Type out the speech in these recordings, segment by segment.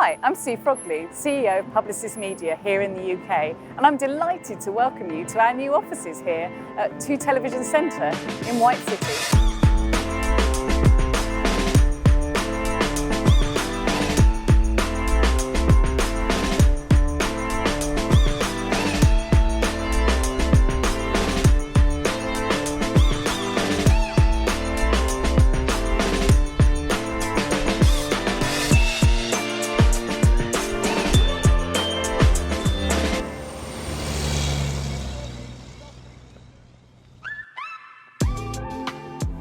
Hi, I'm Sue Frogley, CEO of Publicis Media here in the UK, and I'm delighted to welcome you to our new offices here at 2 Television Centre in White City.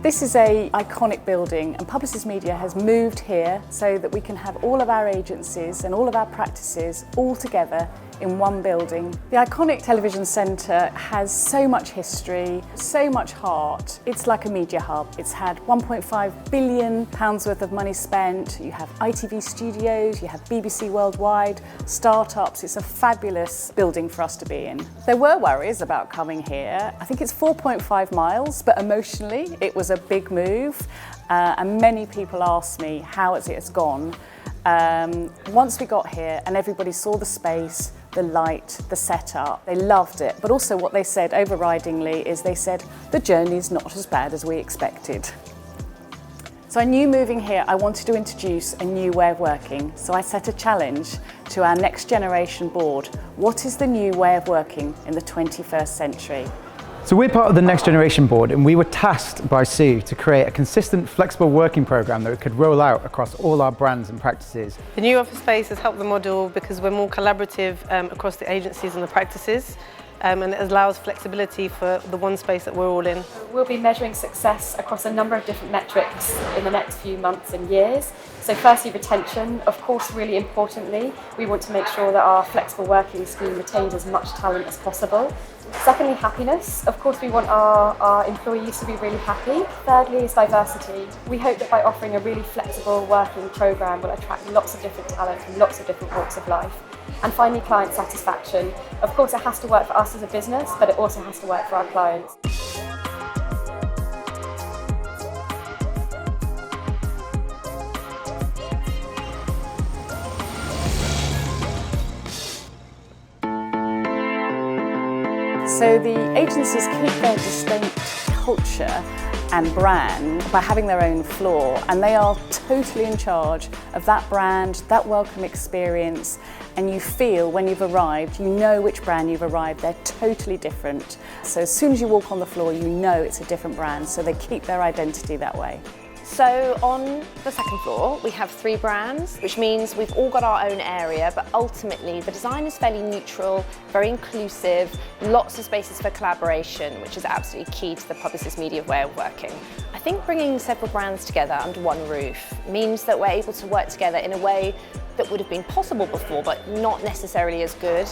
This is an iconic building, and Publicis Media has moved here so that we can have all of our agencies and all of our practices all together in one building. The iconic television centre has so much history, so much heart. It's like a media hub. It's had £1.5 billion worth of money spent. You have ITV studios, you have BBC Worldwide, startups. It's a fabulous building for us to be in. There were worries about coming here. I think it's 4.5 miles, but emotionally it was a big move. And many people asked me how it has gone. Once we got here and everybody saw the space, the light, the setup, they loved it. But also what they said overridingly is they said, the journey's not as bad as we expected. So I knew moving here I wanted to introduce a new way of working. So I set a challenge to our next generation board. What is the new way of working in the 21st century? So we're part of the Next Generation Board, and we were tasked by Sue to create a consistent, flexible working programme that we could roll out across all our brands and practices. The new office space has helped the model because we're more collaborative across the agencies and the practices, and it allows flexibility for the one space that we're all in. We'll be measuring success across a number of different metrics in the next few months and years. So firstly, retention. Of course, really importantly, we want to make sure that our flexible working scheme retains as much talent as possible. Secondly, happiness. Of course, we want our employees to be really happy. Thirdly is diversity. We hope that by offering a really flexible working programme, we'll attract lots of different talent from lots of different walks of life. And finally, client satisfaction. Of course, it has to work for us as a business, but it also has to work for our clients. So the agencies keep their distinct culture and brand by having their own floor, and they are totally in charge of that brand, that welcome experience, and you feel when you've arrived, you know which brand you've arrived. They're totally different. So as soon as you walk on the floor, you know it's a different brand, so they keep their identity that way. So on the second floor, we have 3 brands, which means we've all got our own area, but ultimately the design is fairly neutral, very inclusive, lots of spaces for collaboration, which is absolutely key to the Publicis Media way of working. I think bringing several brands together under one roof means that we're able to work together in a way that would have been possible before, but not necessarily as good.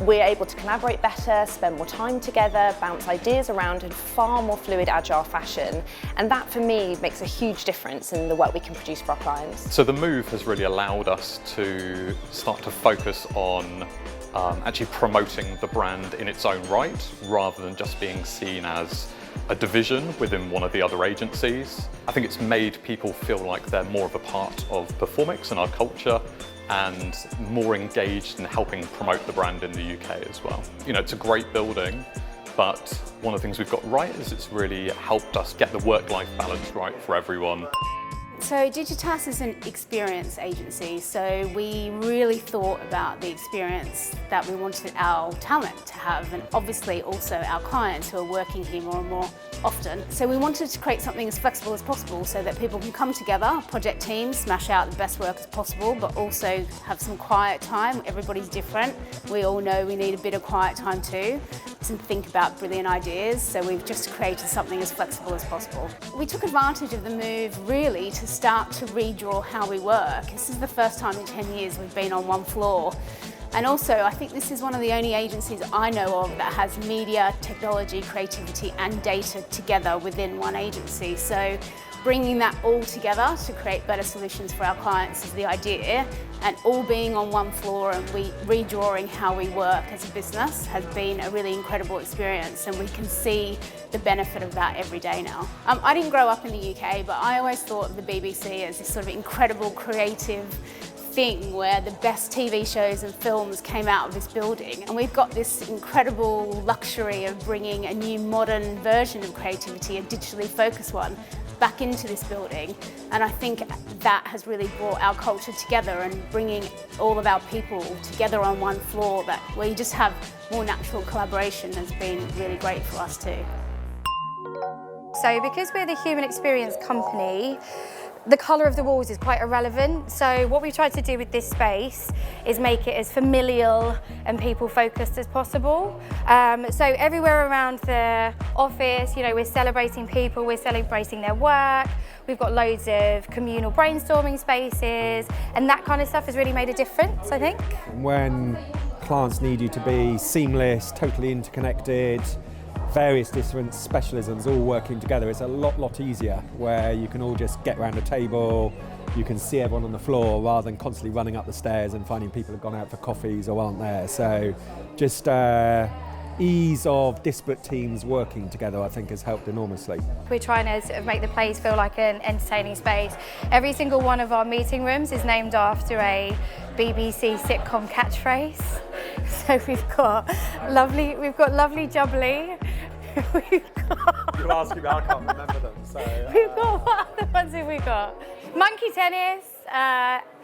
We're able to collaborate better, spend more time together, bounce ideas around in far more fluid, agile fashion. And that, for me, makes a huge difference in the work we can produce for our clients. So the move has really allowed us to start to focus on actually promoting the brand in its own right, rather than just being seen as a division within one of the other agencies. I think it's made people feel like they're more of a part of Performix and our culture, and more engaged in helping promote the brand in the UK as well. You know, it's a great building, but one of the things we've got right is it's really helped us get the work-life balance right for everyone. So Digitas is an experience agency, so we really thought about the experience that we wanted our talent to have, and obviously also our clients who are working here more and more often. So we wanted to create something as flexible as possible so that people can come together, project teams, smash out the best work as possible, but also have some quiet time. Everybody's different. We all know we need a bit of quiet time too, to think about brilliant ideas, so we've just created something as flexible as possible. We took advantage of the move really to start to redraw how we work. This is the first time in 10 years we've been on one floor. And also, I think this is one of the only agencies I know of that has media, technology, creativity and data together within one agency. So bringing that all together to create better solutions for our clients is the idea, and all being on one floor and redrawing how we work as a business has been a really incredible experience, and we can see the benefit of that every day now. I didn't grow up in the UK, but I always thought of the BBC as this sort of incredible, creative thing where the best TV shows and films came out of this building, and we've got this incredible luxury of bringing a new modern version of creativity, a digitally focused one, back into this building. And I think that has really brought our culture together, and bringing all of our people together on one floor, that where you just have more natural collaboration, has been really great for us too. So because we're the human experience company, the colour of the walls is quite irrelevant. So what we've tried to do with this space is make it as familial and people focused as possible. So everywhere around the office, you know, we're celebrating people, we're celebrating their work. We've got loads of communal brainstorming spaces, and that kind of stuff has really made a difference, I think. When clients need you to be seamless, totally interconnected, various different specialisms all working together, it's a lot easier, where you can all just get around a table, you can see everyone on the floor rather than constantly running up the stairs and finding people have gone out for coffees or aren't there. So just ease of disparate teams working together, I think, has helped enormously. We're trying to sort of make the place feel like an entertaining space. Every single one of our meeting rooms is named after a BBC sitcom catchphrase. So we've got lovely jubbly. You're asking me, I can't remember them. So, we've got, what other ones have we got? Monkey tennis,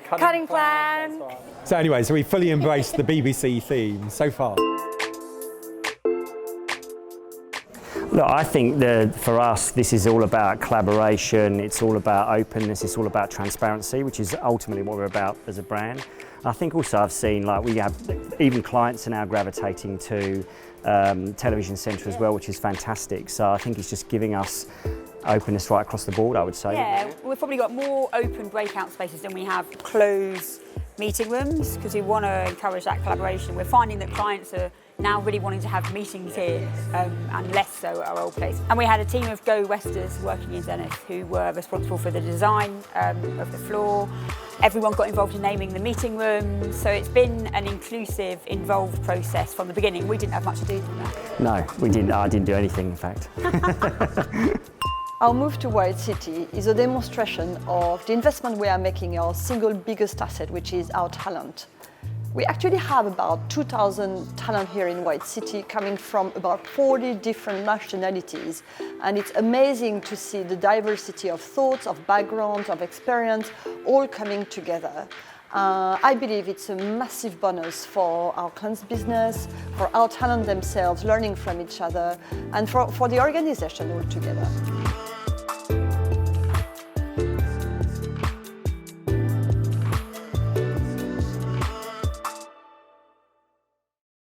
cutting plan. So anyway, so we fully embraced the BBC theme so far. Look, I think that for us, this is all about collaboration, it's all about openness, it's all about transparency, which is ultimately what we're about as a brand. I think also I've seen, like, we have even clients are now gravitating to Television Centre as well, which is fantastic. So I think it's just giving us openness right across the board, I would say. Yeah, we've probably got more open breakout spaces than we have closed meeting rooms, because we want to encourage that collaboration. We're finding that clients are now really wanting to have meetings here, and less so at our old place. And we had a team of Go Westers working in Zenith who were responsible for the design of the floor. Everyone got involved in naming the meeting room, so it's been an inclusive, involved process from the beginning. We didn't have much to do with that. No, we didn't. I didn't do anything, in fact. Our move to White City is a demonstration of the investment we are making in our single biggest asset, which is our talent. We actually have about 2,000 talent here in White City, coming from about 40 different nationalities. And it's amazing to see the diversity of thoughts, of backgrounds, of experience, all coming together. I believe it's a massive bonus for our clients' business, for our talent themselves, learning from each other, and for the organization altogether.